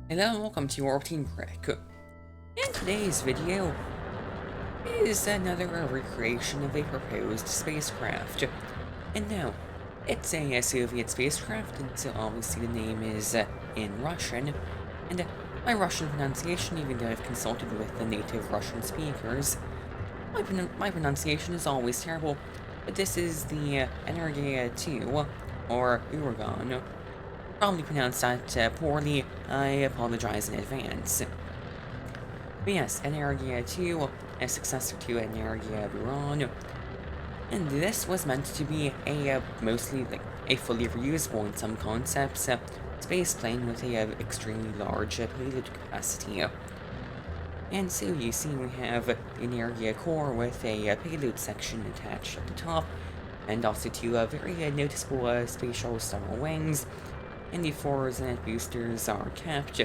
Hello and welcome to Orbiting Brick. In today's video is another recreation of a proposed spacecraft. And now, it's a Soviet spacecraft, and so obviously the name is in Russian. And my Russian pronunciation, even though I've consulted with the native Russian speakers, my pronunciation is always terrible. But this is the Energia 2, or Uragan. Probably pronounced that poorly. I apologize in advance. But yes, Energia 2, a successor to Energia Buran, and this was meant to be a mostly a fully reusable in some concepts space plane with a extremely large payload capacity. And so you see we have the Energia core with a payload section attached at the top, and also two very noticeable spatial style wings. And the forwards and boosters are capped,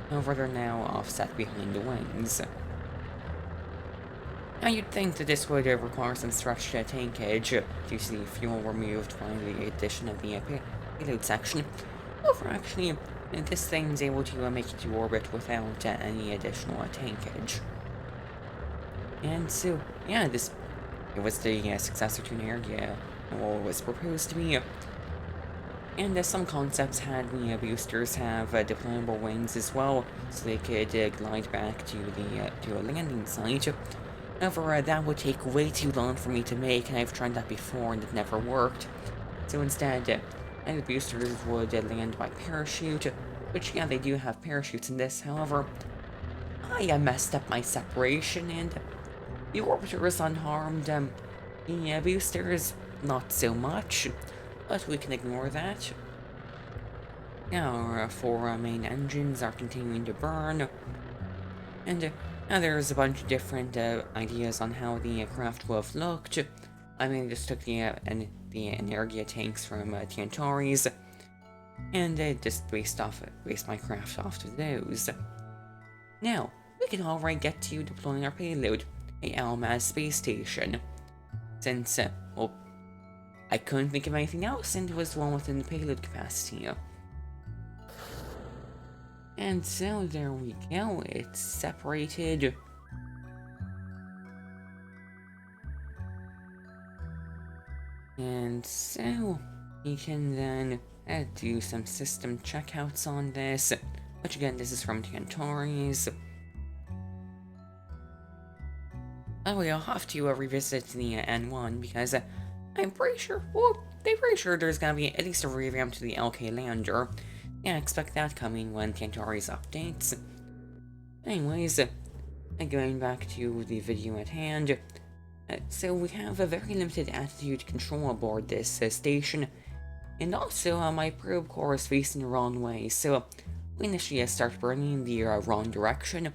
however they're now offset behind the wings. Now you'd think that this would require some stretched tankage due to the fuel removed by the addition of the payload section. However, actually, this thing's able to make it to orbit without any additional tankage. And so, yeah, it was the successor to Energia, what was proposed to be. And some concepts had the boosters have deployable wings as well, so they could glide back to a landing site. However, that would take way too long for me to make, and I've tried that before and it never worked. So instead, the boosters would land by parachute, which yeah, they do have parachutes in this. However, I messed up my separation, and the orbiter is unharmed. The boosters, not so much. But we can ignore that. Now our four main engines are continuing to burn. And now there's a bunch of different ideas on how the craft will have looked. I mean, just took the Energia tanks from Tantares, and just based my craft off to those. Now, we can alright get to deploying our payload, a Almaz space station. Since, well, I couldn't think of anything else, and it was the one within the payload capacity. And so there we go, it's separated. And so we can then do some system checkouts on this, which again, this is from Tantares. Oh, I'll have to revisit the N1 because I'm pretty sure, well, they're pretty sure there's gonna be at least a revamp to the LK lander. Yeah, expect that coming when Tantares updates. Anyways, going back to the video at hand, so we have a very limited attitude control aboard this station, and also my probe core is facing the wrong way, so we initially start burning in the wrong direction,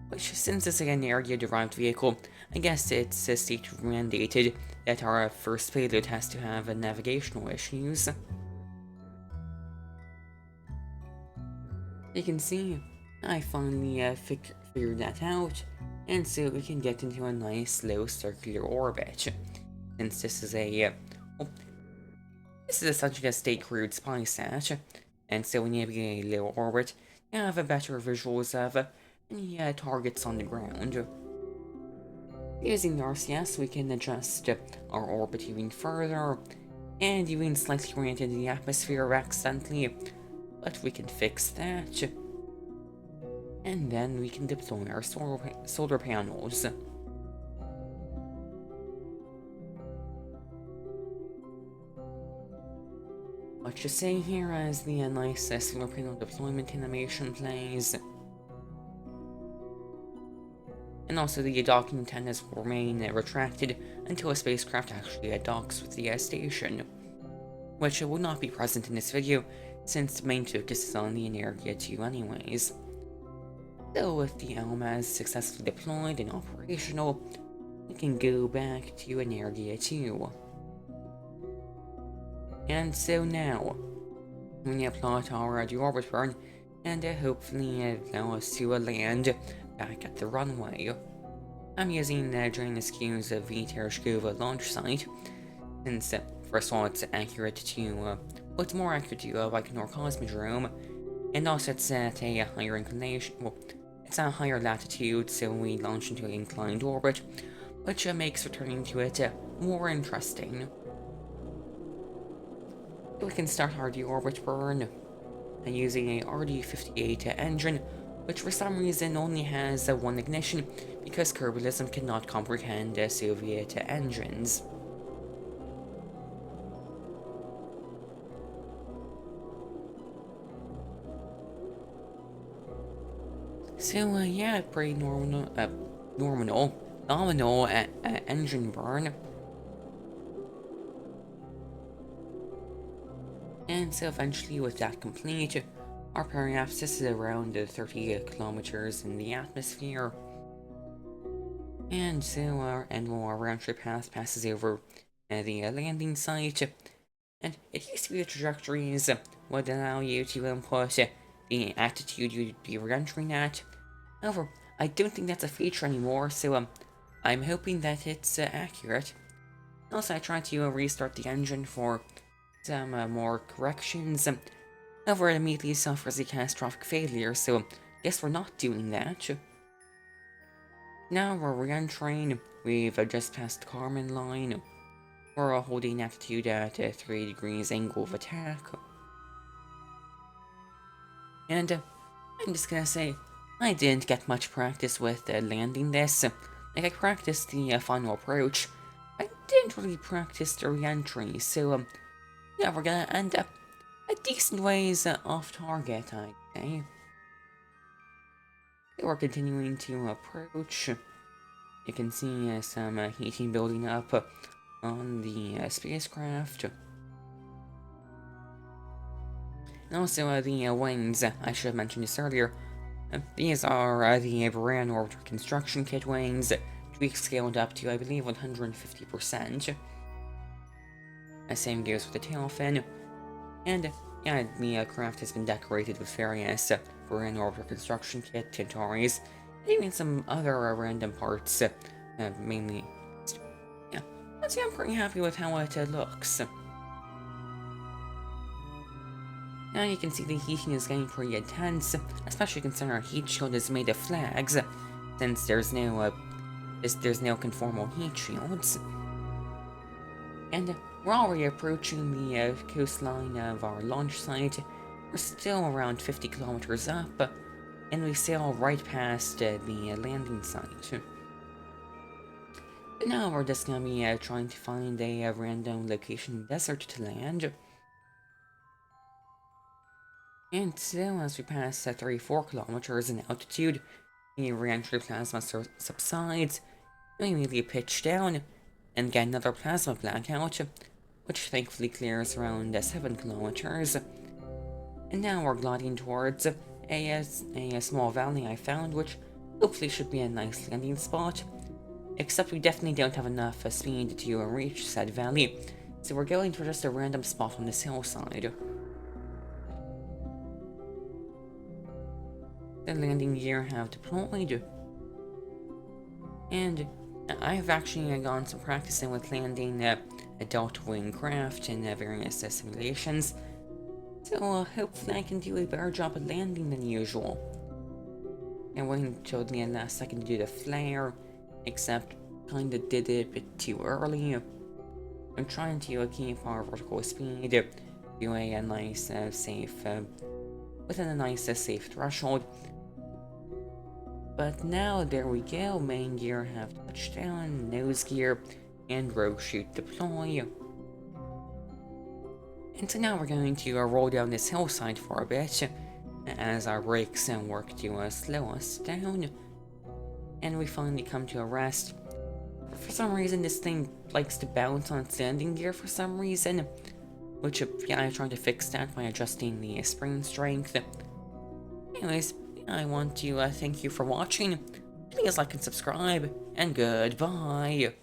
which since it's an Energia-derived vehicle, I guess it's state mandated that our first payload has to have navigational issues. You can see, I finally figured that out, and so we can get into a nice low circular orbit. Since this is this is essentially a state-crewed spy sat, and so when you be in a low orbit, you have a better visuals of any targets on the ground. Using the RCS, we can adjust our orbit even further, and even slightly orient into the atmosphere accidentally, but we can fix that. And then we can deploy our solar panels. What you say here as the nice solar panel deployment animation plays. And also the docking antennas will remain retracted until a spacecraft actually docks with the station, which will not be present in this video since the main focus is on the Energia 2 anyways. So with the Almaz successfully deployed and operational, we can go back to Energia 2. And so now, we plot our deorbit burn, and hopefully allow us to land back at the runway. I'm using JNSQ's V-Tereshkova launch site, since first of all it's accurate to, well, it's more accurate to Baikonur Cosmodrome, And also it's at a higher inclination, well, it's at a higher latitude, so we launch into an inclined orbit, which makes returning to it more interesting. We can start our deorbit burn using a RD-58 engine, which for some reason only has one ignition because Kerbalism cannot comprehend Soviet engines. So yeah, pretty nominal engine burn. And so eventually with that complete, our periapsis is around 30 kilometers in the atmosphere. And so our round trip path passes over the landing site. And it used to be the trajectories would allow you to input the altitude you'd be re-entering at. However, I don't think that's a feature anymore, so I'm hoping that it's accurate. Also, I tried to restart the engine for some more corrections. However, it immediately suffers a catastrophic failure, so guess we're not doing that. Now we're re-entering. We've just passed the Kármán line. We're holding altitude at 3 degrees angle of attack. And I'm just gonna say, I didn't get much practice with landing this. Like, I practiced the final approach. I didn't really practice the re-entry, so yeah, we're gonna end up a decent ways off target, I'd say. We're continuing to approach. You can see some heating building up on the spacecraft. And also the wings, I should have mentioned this earlier. These are the Uragan orbiter construction kit wings, tweak scaled up to, I believe, 150%. Same goes with the tail fin. And yeah, the craft has been decorated with various Uragan orbiter construction kit, Tantares, and even some other random parts, mainly. Yeah, I'd say I'm pretty happy with how it looks. Now you can see the heating is getting pretty intense, especially considering our heat shield is made of flags, since there's no conformal heat shields. And we're already approaching the coastline of our launch site. We're still around 50 kilometers up, and we sail right past the landing site. But now we're just gonna be trying to find a random location in the desert to land. And so, as we pass 34 kilometers in altitude, the re-entry plasma subsides, we immediately pitch down and get another plasma blackout, which thankfully clears around 7 kilometers. And now we're gliding towards a small valley I found, which hopefully should be a nice landing spot. Except we definitely don't have enough speed to reach said valley, so we're going to just a random spot on this hillside. The landing gear have deployed, and I've actually gone some practicing with landing a delta wing craft in various simulations, so hopefully I can do a better job at landing than usual. I waited until the last second to do the flare, except kinda did it a bit too early. I'm trying to keep our vertical speed to a nice safe, within a nice safe threshold. But now, there we go, main gear have touchdown, nose gear, and rogue chute deploy. And so now we're going to roll down this hillside for a bit, as our brakes work to slow us down. And we finally come to a rest. For some reason, this thing likes to bounce on its landing gear for some reason, which, yeah, I'm trying to fix that by adjusting the spring strength. Anyways, I want to thank you for watching. Please like and subscribe, and goodbye.